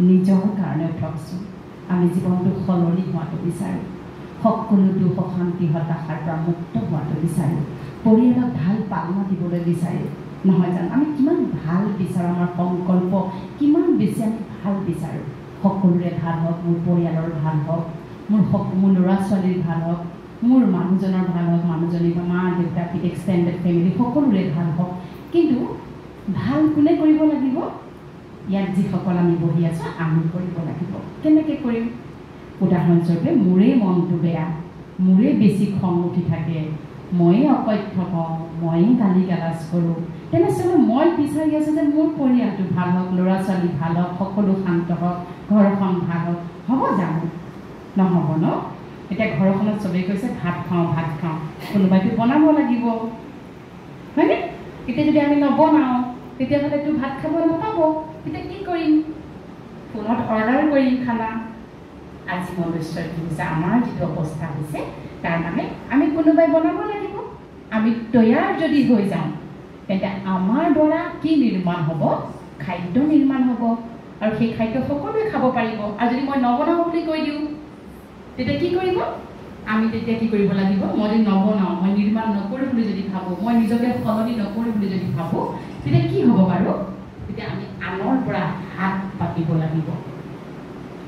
নিজৰ কাৰণে উঠকচোন আমি জীৱনটো সলনি হোৱাটো বিচাৰোঁ সকলো দুখ অশান্তি হতাশাৰ পৰা মুক্ত হোৱাটো বিচাৰোঁ পৰিয়ালক ভাল পালনা দিবলৈ বিচাৰোঁ নহয় জানো আমি কিমান ভাল বিচাৰোঁ আমাৰ সংকল্প কিমান বেছি আমি ভাল বিচাৰোঁ সকলোৰে ভাল হওক মোৰ পৰিয়ালৰ ভাল হওক মোৰ ল'ৰা ছোৱালীৰ ভাল হওক মোৰ মানুহজনৰ ভাল হওক মানুহজনী বা মা দেউতা এক্সটেণ্ডেড ফেমিলি সকলোৰে ভাল হওক কিন্তু ভাল কোনে কৰিব লাগিব ইয়াত যিসকল আমি বহি আছোঁ আমি কৰিব লাগিব কেনেকৈ কৰিম উদাহৰণস্বৰূপে মোৰে মনটো বেয়া মোৰে বেছি খং উঠি থাকে ময়ে অকথ্য কওঁ ময়ে গালি গালাজ কৰোঁ তেনেস্থলত মই বিচাৰি আছোঁ যে মোৰ পৰিয়ালটো ভাল হওক ল'ৰা ছোৱালী ভাল হওক সকলো শান্ত হওক ঘৰখন ভাল হওক হ'ব জানো নহ'ব ন এতিয়া ঘৰখনত চবেই কৈছে ভাত খাওঁ কোনোবাইতো বনাব লাগিব হয়নে এতিয়া যদি আমি নবনাওঁ তেতিয়াহ'লেতো ভাত খাব নাপাব তেতিয়া কি কৰিম ফোনত অৰ্ডাৰ কৰিম খানা আজি মনুষ্যৰ কি হৈছে আমাৰ যিটো অৱস্থা হৈছে তাৰ মানে আমি কোনোবাই বনাব লাগিব আমি তৈয়াৰ যদি হৈ যাওঁ তেন্তে আমাৰ দ্বাৰা কি নিৰ্মাণ হ'ব খাদ্য নিৰ্মাণ হ'ব আৰু সেই খাদ্য সকলোৱে খাব পাৰিব আৰু যদি মই নবনাওঁ বুলি কৈ দিওঁ তেতিয়া কি কৰিব আমি তেতিয়া কি কৰিব লাগিব মই যদি নবনাওঁ মই নিৰ্মাণ নকৰোঁ বুলি যদি ভাবোঁ মই নিজকে সলনি নকৰোঁ বুলি যদি ভাবোঁ তেতিয়া কি হ'ব বাৰু তেতিয়া আমি আনৰ পৰা হাত পাতিব লাগিব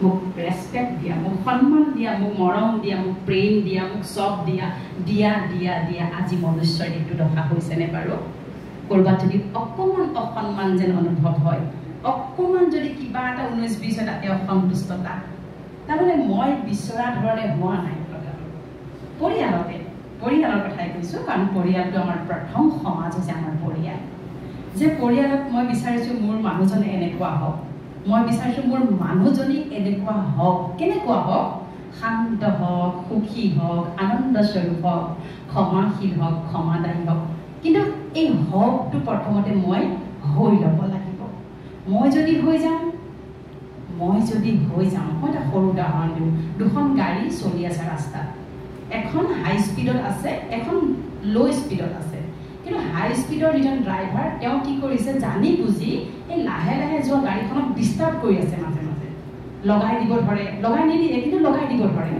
মোক ৰেচপেক্ট দিয়া মোক সন্মান দিয়া মোক মৰম দিয়া মোক প্ৰেম দিয়া মোক চব দিয়া আজি মনুষ্যৰ এইটো দশা হৈছেনে বাৰু ক'ৰবাত যদি অকণমান অসন্মান যেন অনুভৱ হয় অকণমান যদি কিবা এটা 19-20 হয় তাতে অসন্তুষ্টতা তাৰমানে মই বিচৰা ধৰণে হোৱা নাই পৰিয়ালৰ কথাই কৈছোঁ কাৰণ পৰিয়ালটো আমাৰ প্ৰথম সমাজ হৈছে আমাৰ পৰিয়াল যে পৰিয়ালত মই বিচাৰিছোঁ মোৰ মানুহজনে এনেকুৱা হওক মই বিচাৰিছোঁ মোৰ মানুহজনী এনেকুৱা হওক কেনেকুৱা হওক শান্ত হওক সুখী হওক আনন্দস্বৰূপ হওক ক্ষমাশীল হওক ক্ষমাদায়ী হওক কিন্তু এই হকটো প্ৰথমতে মই হৈ ল'ব লাগিব মই যদি হৈ যাওঁ মই এটা সৰু উদাহৰণ দিওঁ দুখন গাড়ী চলি আছে ৰাস্তাত এখন হাই স্পীডত আছে এখন ল' স্পীডত আছে কিন্তু হাই স্পীডৰ যিজন ড্ৰাইভাৰ তেওঁ কি কৰিছে জানি বুজি এই লাহে লাহে যোৱা গাড়ীখনক ডিষ্টাৰ্ব কৰি আছে মাজে মাজে লগাই দিব ধৰে লগাই নিদিয়ে কিন্তু লগাই দিব ধৰে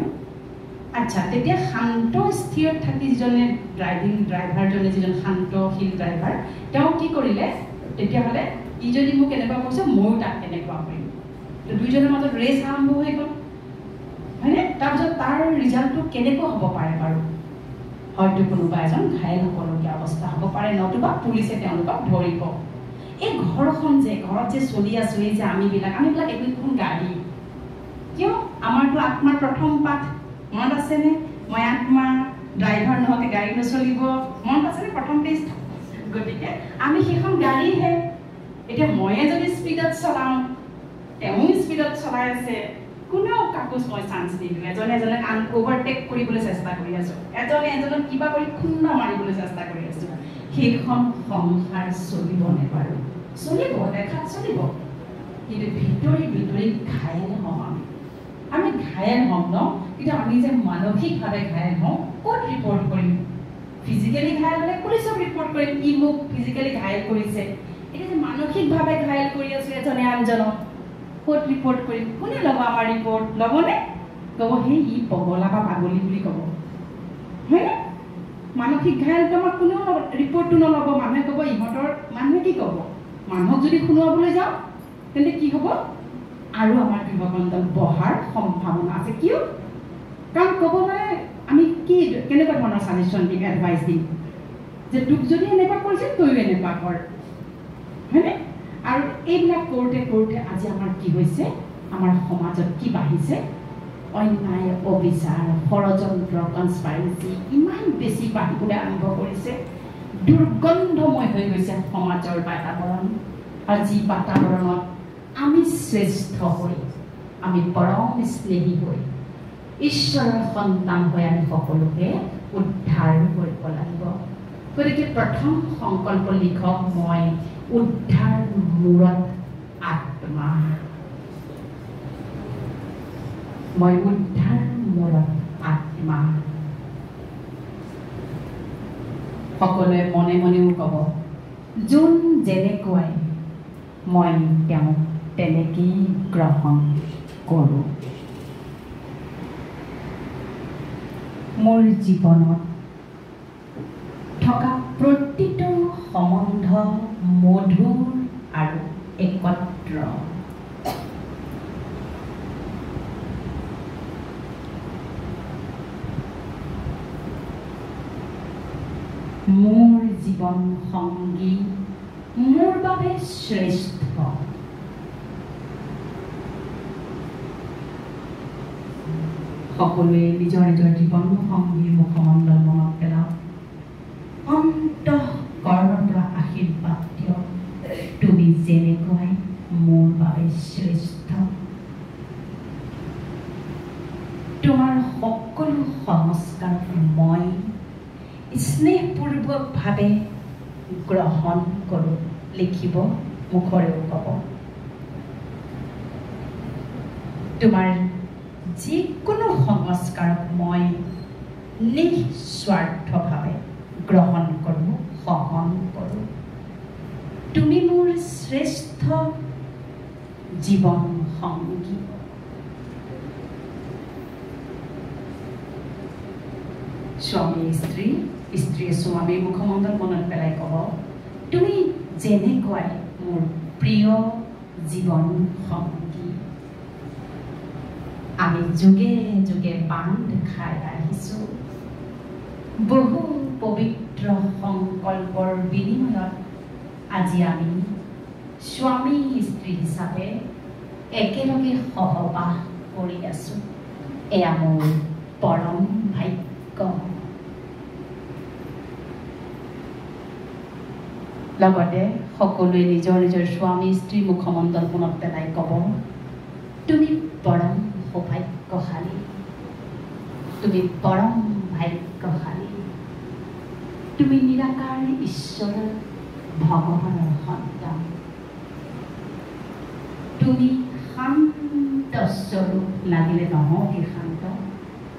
আচ্ছা তেতিয়া শান্ত স্থিৰত থাকি যিজনে ড্ৰাইভাৰজনে যিজন শান্তশীল ড্ৰাইভাৰ তেওঁ কি কৰিলে তেতিয়াহ'লে ই যদি মোক এনেকুৱা কৈছে ময়ো তাক তেনেকুৱা কৰিম দুইজনৰ মাজত ৰেচ আৰম্ভ হৈ গ'ল হয়নে তাৰপিছত তাৰ ৰিজাল্টটো কেনেকুৱা হ'ব পাৰে বাৰু হয়তো কোনোবা এজন ঘাইল হ'বলগীয়া অৱস্থা হ'ব পাৰে নতুবা পুলিচে তেওঁলোকক ধৰিব এই ঘৰত যে চলি আছোঁ এই যে আমিবিলাক একোখন গাড়ী কিয় আমাৰতো আত্মাৰ প্ৰথম পাঠ মনত আছেনে মই আত্মা ড্ৰাইভাৰ নহওঁতে গাড়ী নচলিব মনত আছেনে প্ৰথম পেজ গতিকে আমি সেইখন গাড়ীহে এতিয়া ময়ে যদি স্পীডত চলাওঁ তেওঁ স্পীডত চলাই আছে কোনেও কাকো মই চান্স নিদিওঁ এজনে এজনক অভাৰটেক কৰিবলৈ চেষ্টা কৰি আছোঁ এজনে এজনক কিবা কৰি খুন্দা মাৰিবলৈ চেষ্টা কৰি আছোঁ সেইখন সংসাৰ চলিবনে বাৰু চলিব দেখাত চলিব কিন্তু ভিতৰি ঘাইল হওঁ আমি ঘাইল হওঁ ন কিন্তু আমি যে মানসিকভাৱে ঘাইল হওঁ ক'ত ৰিপৰ্ট কৰিম ফিজিকেলি ঘাইল হ'লে পুলিচক ৰিপৰ্ট কৰিম ই মোক ফিজিকেলি ঘাইল কৰিছে এতিয়া যে মানসিকভাৱে ঘাইল কৰি আছোঁ এজনে আনজনক ক'ত ৰিপৰ্ট কৰিম কোনে ল'ব আমাৰ ৰিপৰ্ট ল'বনে ক'ব সেই ই পগলা বা পাগলী বুলি ক'ব হয়নে মানসিক ঘাইলটো আমাক কোনেও ৰিপৰ্টটো নল'ব মানুহে ক'ব ইহঁতৰ মানুহে কি ক'ব মানুহক যদি শুনোৱাবলৈ যাওঁ তেন্তে কি হ'ব আৰু আমাৰ গৃহকণ্ডল বহাৰ সম্ভাৱনা আছে কিয় কাৰণ ক'ব মানে আমি কি কেনেকুৱা ধৰণৰ ছাজেশ্যন দিম এডভাইচ দিম যে তোক যদি এনেকুৱা কৰিছে তইও এনেকুৱা কৰ হয়নে আৰু এইবিলাক কৰোঁতে আজি আমাৰ কি হৈছে আমাৰ সমাজত কি বাঢ়িছে অন্যায় অবিচাৰ ষড়যন্ত্ৰ কনস্পাইৰেচি ইমান বেছি বাঢ়িবলৈ আৰম্ভ কৰিছে দুৰ্গন্ধময় হৈ গৈছে সমাজৰ বাতাবৰণ আৰু যি বাতাবৰণত আমি শ্ৰেষ্ঠ হৈ আমি পৰম স্নেহী হৈ ঈশ্বৰৰ সন্তান হৈ আমি সকলোকে উদ্ধাৰ কৰিব লাগিব গতিকে প্ৰথম সংকল্প লিখক মই উদ্ধাৰ মূৰত আত্মা মই উদ্ধাৰ মূৰত আত্মা সকলোৱে মনে মনেও ক'ব যোন যেনেকুৱাই মই তেওঁক তেনেকেই গ্ৰহণ কৰোঁ। মোৰ জীৱনত থকা প্ৰতিটো সম্বন্ধ মধুৰ আৰু একত্ৰ। মোৰ জীৱন সংগী মোৰ বাবে শ্ৰেষ্ঠ। সকলোৱে নিজৰ নিজৰ জীৱন সংগীৰ মুখমণ্ডল মনত পেলাওক। অন্তঃকৰণৰ পৰা আশীৰ্বাদ দিয়ক, তুমি যেনেকৈ মোৰ বাবে শ্ৰেষ্ঠ। তোমাৰ সকলো সংস্কাৰ মই স্নেহপূৰ্বকভাৱে গ্ৰহণ কৰোঁ। লিখিব, মুখৰেও ক'ব। তোমাৰ যিকোনো সংস্কাৰক মই নিস্বাৰ্থভাৱে গ্ৰহণ কৰোঁ, সহন কৰোঁ। তুমি মোৰ শ্ৰেষ্ঠ জীৱন সংগী। স্বামী স্ত্ৰী, স্ত্ৰীয়ে স্বামীৰ মুখমণ্ডল মনত পেলাই ক'ব, তুমি যেনেকৈ মোৰ প্ৰিয় জীৱন সংগী। আমি যুগে যুগে বান্ধ খাই আহিছোঁ। বহু পবিত্ৰ সংকল্পৰ বিনিময়ত আজি আমি স্বামী স্ত্ৰী হিচাপে একেলগে সহবাস কৰি আছোঁ। এয়া মোৰ পৰম ভাগ্য। লগতে সকলোৱে নিজৰ নিজৰ স্বামী স্ত্ৰীৰ মুখমণ্ডল মনত পেলাই ক'ব, তুমি পৰম সৌভাগ্যশালী, তুমি পৰম ভাগ্যশালী, তুমি নিৰাকাৰ ঈশ্বৰৰ ভগৱানৰ সন্তান, তুমি শান্ত স্বৰূপ। লাগিলে নহওক এই শান্ত,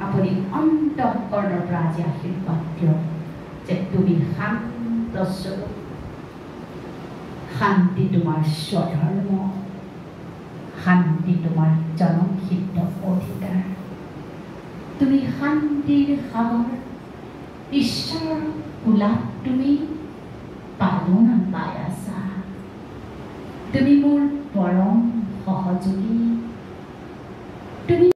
আপুনি অন্তঃকৰণৰ পৰা আজি আশীৰ্বাদ দিয়ক যে তুমি শান্ত স্বৰূপ। শান্তি তোমাৰ স্বধৰ্ম, শান্তি তোমাৰ জনসিদ্ধ অধিকাৰ। তুমি শান্তিৰ সাগৰ, ঈশ্বৰৰ কোলাত তুমি পালন পাই আছা। তুমি মোৰ পৰম সহযোগী,